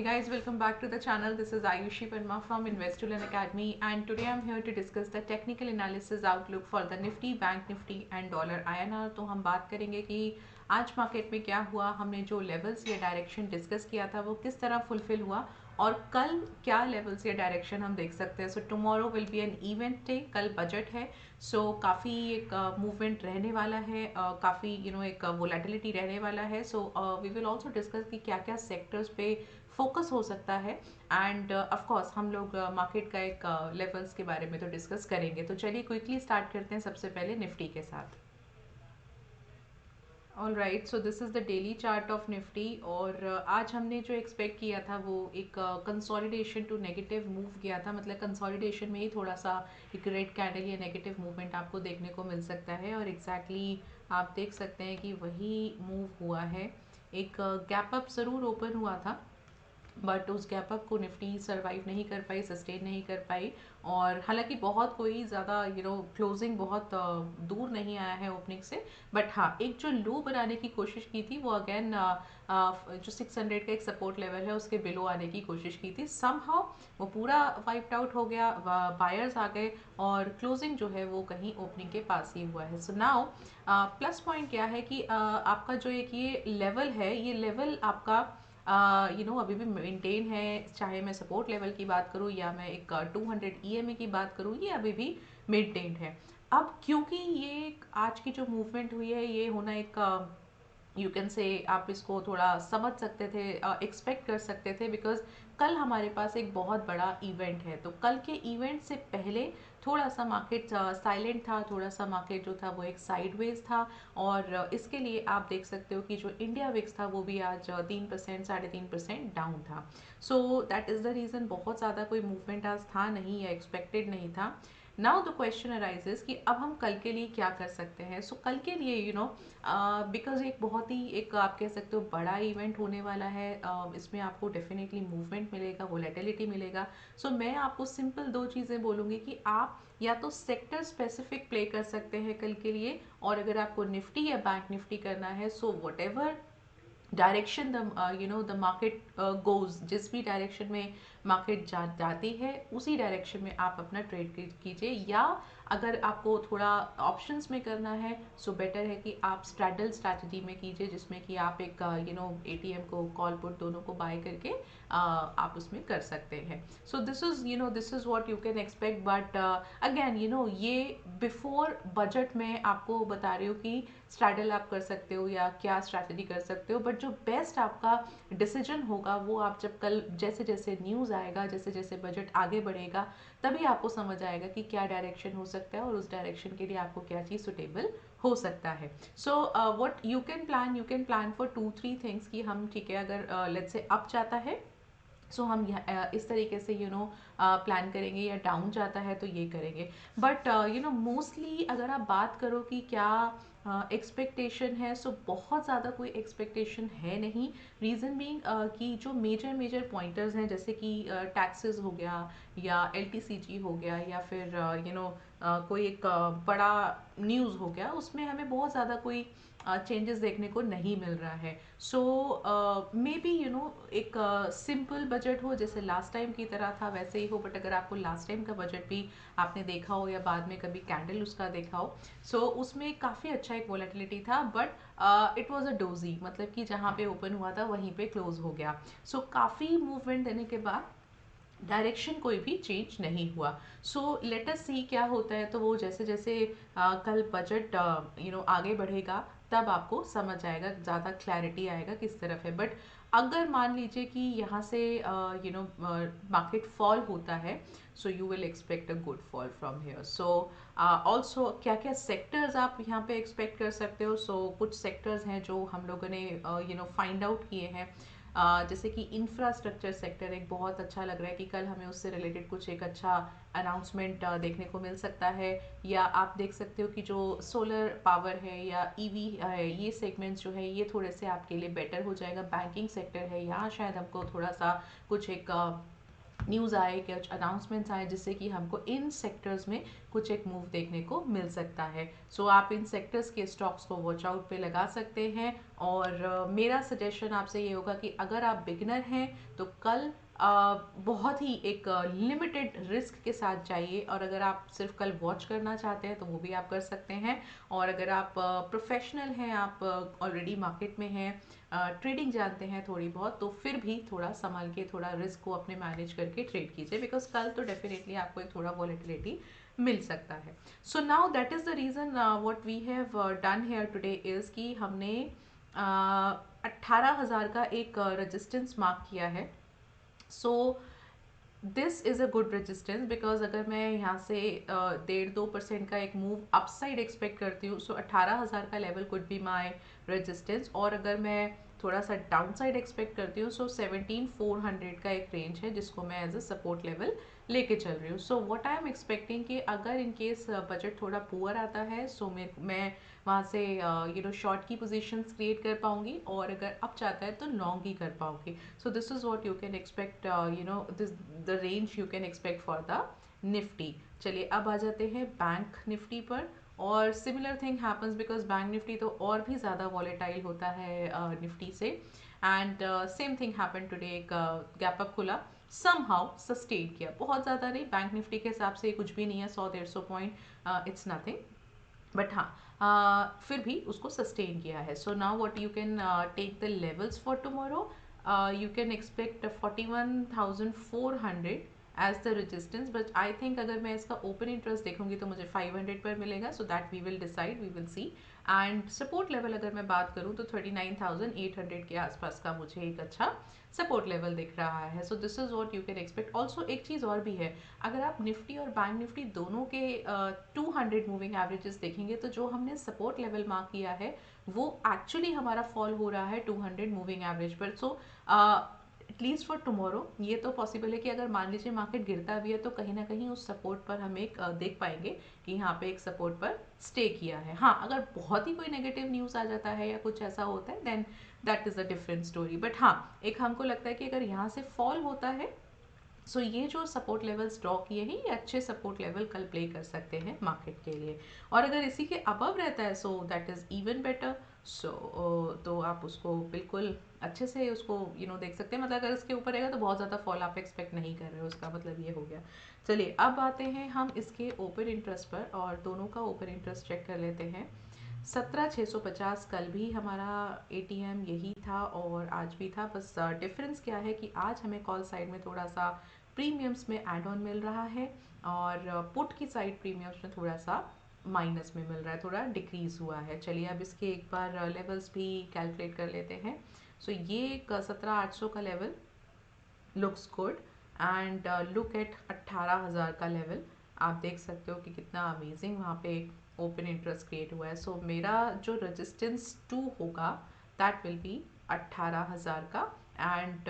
Hey guys, welcome back to the channel. This is Ayushi Parma from Investoland Academy, and today I'm here to discuss the technical analysis outlook for the Nifty, Bank Nifty and Dollar INR. तो हम बात करेंगे कि आज market में क्या हुआ, हमने जो लेवल्स या डायरेक्शन डिस्कस किया था वो किस तरह फुलफिल हुआ और कल क्या लेवल्स या डायरेक्शन हम देख सकते हैं. So tomorrow will be an event day, कल बजट है. सो काफ़ी एक मूवमेंट रहने वाला है, काफ़ी एक वोलेटिलिटी रहने वाला है. So we will also discuss कि क्या क्या सेक्टर्स पे फोकस हो सकता है. एंड ऑफ कोर्स हम लोग मार्केट का एक लेवल्स के बारे में तो डिस्कस करेंगे. तो चलिए क्विकली स्टार्ट करते हैं सबसे पहले निफ्टी के साथ. All right, so this is the daily chart of Nifty. और आज हमने जो एक्सपेक्ट किया था वो एक कंसोलिडेशन टू नेगेटिव मूव गया था. मतलब कंसोलिडेशन में ही थोड़ा सा एक रेड कैंडल या नेगेटिव मूवमेंट आपको देखने को मिल सकता है. और एग्जैक्टली आप देख सकते हैं कि वही मूव हुआ है. एक गैप अप ज़रूर ओपन हुआ था, बट उस गैप अप को निफ्टी सर्वाइव नहीं कर पाई, सस्टेन नहीं कर पाई. और हालांकि बहुत कोई ज़्यादा क्लोजिंग बहुत दूर नहीं आया है ओपनिंग से. बट हाँ, एक जो लो बनाने की कोशिश की थी वो अगेन जो 600 का एक सपोर्ट लेवल है उसके बिलो आने की कोशिश की थी. समहाउ वो पूरा वाइप्ड आउट हो गया, बायर्स आ गए और क्लोजिंग जो है वो कहीं ओपनिंग के पास ही हुआ है. सो नाउ प्लस पॉइंट क्या है कि आपका जो एक ये लेवल है, ये लेवल आपका अभी भी मेंटेन है. चाहे मैं सपोर्ट लेवल की बात करूँ या मैं एक 200 EMA की बात करूँ, ये अभी भी मेंटेन है. अब क्योंकि ये आज की जो मूवमेंट हुई है ये होना एक यू कैन से आप इसको थोड़ा समझ सकते थे, एक्सपेक्ट कर सकते थे, बिकॉज कल हमारे पास एक बहुत बड़ा इवेंट है. तो कल के इवेंट से पहले थोड़ा सा मार्केट साइलेंट था, थोड़ा सा मार्केट जो था वो एक साइडवेज था. और इसके लिए आप देख सकते हो कि जो इंडिया विक्स था वो भी आज 3%, 3.5% डाउन था. सो दैट इज़ द रीज़न. बहुत ज़्यादा कोई मूवमेंट आज था नहीं या एक्सपेक्टेड नहीं था. नाउ द क्वेश्चन अराइजेस कि अब हम कल के लिए क्या कर सकते हैं. सो कल के लिए बिकॉज एक बहुत ही एक आप कह सकते हो बड़ा इवेंट होने वाला है. इसमें आपको डेफिनेटली मूवमेंट मिलेगा, वोलेटिलिटी मिलेगा. सो मैं आपको सिंपल दो चीज़ें बोलूँगी कि आप या तो सेक्टर स्पेसिफिक प्ले कर सकते हैं कल के लिए, और अगर आपको निफ्टी या बैंक निफ्टी करना है so what ever direction the market goes, जिस भी डायरेक्शन में मार्केट जाती है उसी डायरेक्शन में आप अपना ट्रेड कीजिए. या अगर आपको थोड़ा ऑप्शंस में करना है सो बेटर है कि आप स्ट्रैडल स्ट्रैटेजी में कीजिए, जिसमें कि आप एक ATM को कॉल पुट दोनों को बाय करके आप उसमें कर सकते हैं. सो this is what you can expect. But again ये बिफोर बजट में आपको बता रही हूँ कि स्ट्रैडल आप कर सकते हो या क्या स्ट्रैटेजी कर सकते हो. बट जो बेस्ट आपका डिसीजन होगा वो आप जब कल जैसे जैसे न्यूज़ आएगा, जैसे जैसे बजट आगे बढ़ेगा, तभी आपको समझ आएगा कि क्या डायरेक्शन हो सकता है और उस डायरेक्शन के लिए आपको क्या चीज़ सुटेबल हो सकता है. So what you can plan for 2-3 things कि हम ठीक है अगर लेट्स से अप जाता है सो हम इस तरीके से प्लान करेंगे, या डाउन जाता है तो ये करेंगे. बट मोस्टली अगर आप बात करो कि क्या एक्सपेक्टेशन है, सो बहुत ज़्यादा कोई एक्सपेक्टेशन है नहीं. रीज़न बीइंग कि जो मेजर मेजर पॉइंटर्स हैं जैसे कि टैक्सेस हो गया या LTCG हो गया या फिर कोई एक बड़ा न्यूज़ हो गया, उसमें हमें बहुत ज़्यादा कोई चेंजेस देखने को नहीं मिल रहा है. सो मे बी एक सिंपल बजट हो जैसे लास्ट टाइम की तरह था वैसे ही हो. बट अगर आपको लास्ट टाइम का बजट भी आपने देखा हो या बाद में कभी कैंडल उसका देखा हो, सो उसमें काफ़ी अच्छा एक वोलेटिलिटी था. But it was a doji, मतलब कि जहाँ पे ओपन हुआ था वहीं पे क्लोज हो गया. सो काफ़ी मूवमेंट देने के बाद डायरेक्शन कोई भी चेंज नहीं हुआ. सो लेट अस सी क्या होता है. तो वो जैसे जैसे कल बजट आगे बढ़ेगा तब आपको समझ आएगा, ज़्यादा क्लैरिटी आएगा किस तरफ है. बट अगर मान लीजिए कि यहाँ से मार्केट फॉल होता है so you will expect a good fall from here. So also क्या क्या सेक्टर्स आप यहाँ पे एक्सपेक्ट कर सकते हो. सो कुछ सेक्टर्स हैं जो हम लोगों ने फाइंड आउट किए हैं. जैसे कि इंफ्रास्ट्रक्चर सेक्टर एक बहुत अच्छा लग रहा है कि कल हमें उससे रिलेटेड कुछ एक अच्छा अनाउंसमेंट देखने को मिल सकता है. या आप देख सकते हो कि जो सोलर पावर है या EV है, ये सेगमेंट्स जो है ये थोड़े से आपके लिए बेटर हो जाएगा. बैंकिंग सेक्टर है, यहाँ शायद हमको थोड़ा सा कुछ एक न्यूज़ आए, कुछ अनाउंसमेंट्स आए, जिससे कि हमको इन सेक्टर्स में कुछ एक मूव देखने को मिल सकता है। सो आप इन सेक्टर्स के स्टॉक्स को वॉच आउट पे लगा सकते हैं। और मेरा सजेशन आपसे ये होगा कि अगर आप बिगनर हैं तो कल बहुत ही एक लिमिटेड रिस्क के साथ जाइए, और अगर आप सिर्फ कल वॉच करना चाहते हैं तो वो भी आप कर सकते हैं। और अगर आप प्रोफेशनल हैं, आप ऑलरेडी मार्केट में हैं, ट्रेडिंग जानते हैं थोड़ी बहुत, तो फिर भी थोड़ा संभाल के, थोड़ा रिस्क को अपने मैनेज करके ट्रेड कीजिए, बिकॉज कल तो डेफिनेटली आपको एक थोड़ा वॉलेटिलिटी मिल सकता है। So now that is the reason what we have done here today is कि हमने 18,000 का एक रेजिस्टेंस मार्क किया है। So this is a good resistance, because अगर मैं यहाँ से 1.5-2% का एक मूव अपसाइड एक्सपेक्ट करती हूँ, सो 18,000 का level could be my resistance. और अगर मैं थोड़ा सा डाउन साइड एक्सपेक्ट करती हूँ, सो 17,400 का एक रेंज है जिसको मैं एज अ सपोर्ट लेवल लेके चल रही हूँ। So what I am expecting कि अगर इन केस बजट थोड़ा पुअर आता है, सो मैं वहाँ से शॉर्ट की पोजीशंस क्रिएट कर पाऊंगी, और अगर अप जाता है तो लॉन्ग ही कर पाऊंगी। सो this is what you can expect, this the range you can expect for the Nifty. चलिए अब आ जाते हैं बैंक निफ्टी पर। और similar thing happens, because bank Nifty तो और भी ज़्यादा वॉलेटाइल होता है निफ्टी से। And same thing happen today, एक गैप अप खुला, समहाउ सस्टेन किया, बहुत ज़्यादा नहीं, बैंक निफ्टी के हिसाब से कुछ भी नहीं है, 100-150 पॉइंट, इट्स नथिंग, बट हाँ फिर भी उसको सस्टेन किया है। So now what you can take the levels for tomorrow, you can expect 41,400 as the resistance, but I think अगर मैं इसका ओपन इंटरेस्ट देखूंगी तो मुझे 500 पर मिलेगा, so that we will decide, we will see. And support level अगर मैं बात करूँ तो 39,800 के आसपास का मुझे एक अच्छा सपोर्ट लेवल दिख रहा है। So this is what you can expect. Also एक चीज़ और भी है, अगर आप निफ्टी और बैंक निफ्टी दोनों के 200 मूविंग एवरेजेस देखेंगे, तो जो हमने सपोर्ट लेवल मार्क किया है वो एक्चुअली हमारा फॉल हो रहा है 200 मूविंग एवरेज पर। सो एटलीस्ट फॉर टुमारो ये तो पॉसिबल है कि अगर मान लीजिए मार्केट गिरता भी है तो कहीं ना कहीं उस सपोर्ट पर हम एक देख पाएंगे कि यहाँ पे एक सपोर्ट पर स्टे किया है। हाँ, अगर बहुत ही कोई नेगेटिव न्यूज़ आ जाता है या कुछ ऐसा होता है, then that is a different story. But हाँ, एक हमको लगता है कि अगर यहाँ से फॉल होता है, सो ये जो सपोर्ट लेवल्स ड्रॉ किए हैं ये अच्छे सपोर्ट लेवल कल प्ले कर सकते हैं मार्केट के लिए। और अगर इसी के अबव रहता है, so that is even better. So तो आप उसको बिल्कुल अच्छे से उसको देख सकते हैं। मतलब अगर इसके ऊपर रहेगा तो बहुत ज़्यादा फॉल आप एक्सपेक्ट नहीं कर रहे हो, उसका मतलब ये हो गया। चलिए अब आते हैं हम इसके ओपन इंटरेस्ट पर, और दोनों का ओपन इंटरेस्ट चेक कर लेते हैं। 17,650 कल भी हमारा एटीएम यही था और आज भी था, बस डिफरेंस क्या है कि आज हमें कॉल साइड में थोड़ा सा प्रीमियम्स में एड ऑन मिल रहा है, और पुट की साइड प्रीमियम्स में थोड़ा सा माइनस में मिल रहा है, थोड़ा डिक्रीज हुआ है। चलिए अब इसके एक बार लेवल्स भी कैलकुलेट कर लेते हैं। सो ये 17,800 का level looks good, and look eight 18,000 का लेवल। आप देख सकते हो कि कितना अमेजिंग वहाँ पे ओपन इंटरेस्ट क्रिएट हुआ है। सो मेरा जो रेजिस्टेंस 2 होगा दैट विल बी 18,000 का, and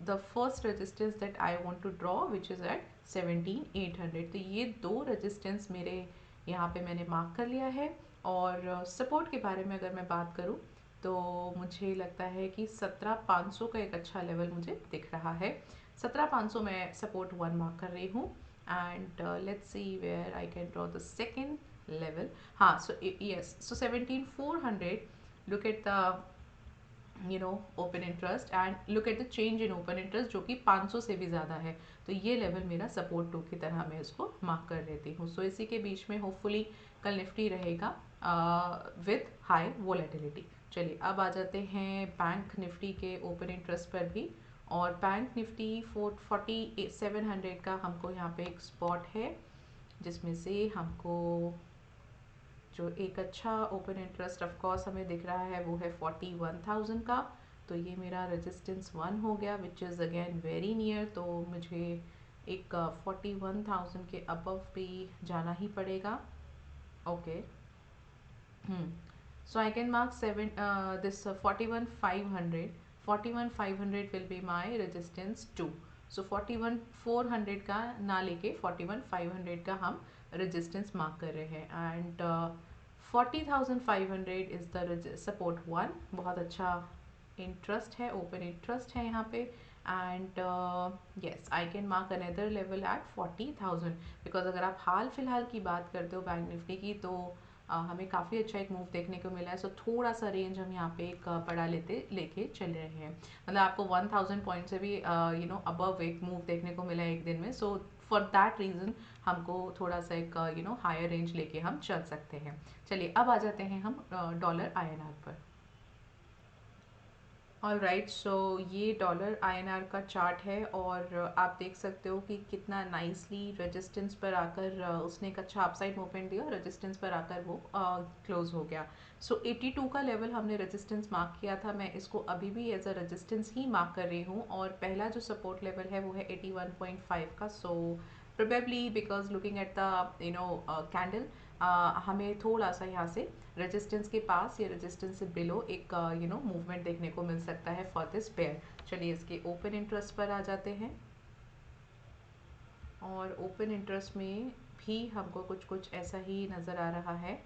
the first resistance that I want to draw which is at 17,800। तो ये दो रेजिस्टेंस मेरे यहाँ पे मैंने मार्क कर लिया है। और सपोर्ट के बारे में अगर मैं बात करूँ तो मुझे लगता है कि 17,500 का एक अच्छा लेवल मुझे दिख रहा है। 17,500 में सपोर्ट 1 मार्क कर रही हूँ, and let's see where I can draw the second level. हाँ, so yes, so 17,400, look at the open interest and look at the change in open interest जो कि 500 से भी ज़्यादा है। तो ये लेवल मेरा सपोर्ट 2 की तरह मैं इसको मार्क कर लेती हूँ। सो इसी के बीच में होपफुली कल निफ्टी रहेगा विथ हाई वोलेटिलिटी। चलिए अब आ जाते हैं बैंक निफ्टी के ओपन इंटरेस्ट पर भी। और बैंक निफ्टी 4700 का हमको यहाँ पे एक स्पॉट है, जिसमें से हमको जो एक अच्छा ओपन इंटरेस्ट ऑफ कोर्स हमें दिख रहा है वो है 41,000 का। तो ये मेरा रेजिस्टेंस 1 हो गया which is again very near. तो मुझे एक 41,000 के अबव भी जाना ही पड़ेगा। Okay, so I can mark this 41,500. 41,500 will be my resistance 2. So 41,400 का ना लेके 41,500 का हम resistance mark कर रहे हैं, and 40,500 is the support 1। बहुत अच्छा इंटरेस्ट है, ओपन इंटरेस्ट है यहाँ पे, and yes I can mark another level at 40,000 because अगर आप हाल फिलहाल की बात करते हो बैंक निफ्टी की तो हमें काफ़ी अच्छा एक मूव देखने को मिला है. सो थोड़ा सा रेंज हम यहाँ पे एक पड़ा लेके चल रहे हैं. मतलब आपको 1,000 पॉइंट से भी अबव एक मूव देखने को मिला है एक दिन में. सो फॉर दैट रीज़न हमको थोड़ा सा एक हायर रेंज लेके हम चल सकते हैं. चलिए अब आ जाते हैं हम डॉलर INR पर. ऑल राइट, सो ये डॉलर INR का चार्ट है और आप देख सकते हो कि कितना नाइसली रेजिस्टेंस पर आकर उसने एक अच्छा अपसाइड मूवमेंट दिया. रेजिस्टेंस पर आकर वो क्लोज हो गया. सो 82 का लेवल हमने रेजिस्टेंस मार्क किया था. मैं इसको अभी भी एज अ रेजिस्टेंस ही मार्क कर रही हूँ और पहला जो सपोर्ट लेवल है वो है 81.5 का. So probably because looking at the candle हमें थोड़ा सा यहाँ से रेजिस्टेंस के पास या रेजिस्टेंस से बिलो एक मूवमेंट देखने को मिल सकता है फॉर दिस पेयर. चलिए इसके ओपन इंटरेस्ट पर आ जाते हैं और ओपन इंटरेस्ट में भी हमको कुछ कुछ ऐसा ही नज़र आ रहा है.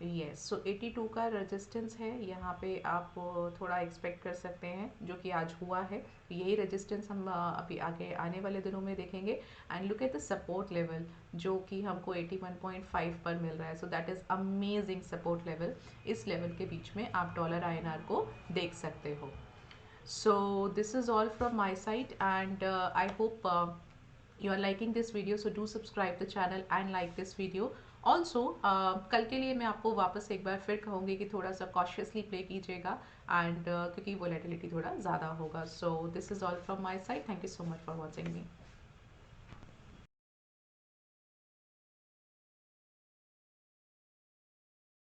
येस, सो 82 का रेजिस्टेंस है. यहाँ पे आप थोड़ा एक्सपेक्ट कर सकते हैं जो कि आज हुआ है. यही रेजिस्टेंस हम अभी आगे आने वाले दिनों में देखेंगे. And look at the support level जो कि हमको 81.5 पर मिल रहा है. So that is amazing support level. इस लेवल के बीच में आप डॉलर INR को देख सकते हो. So this is all from my side and I hope you are liking this video, so do subscribe the channel and like this video. Also कल के लिए मैं आपको वापस एक बार फिर कहूँगी कि थोड़ा सा कॉशियसली प्ले कीजिएगा एंड क्योंकि वोलेटिलिटी थोड़ा ज़्यादा होगा. सो this is all from my side. Thank you so much for watching me.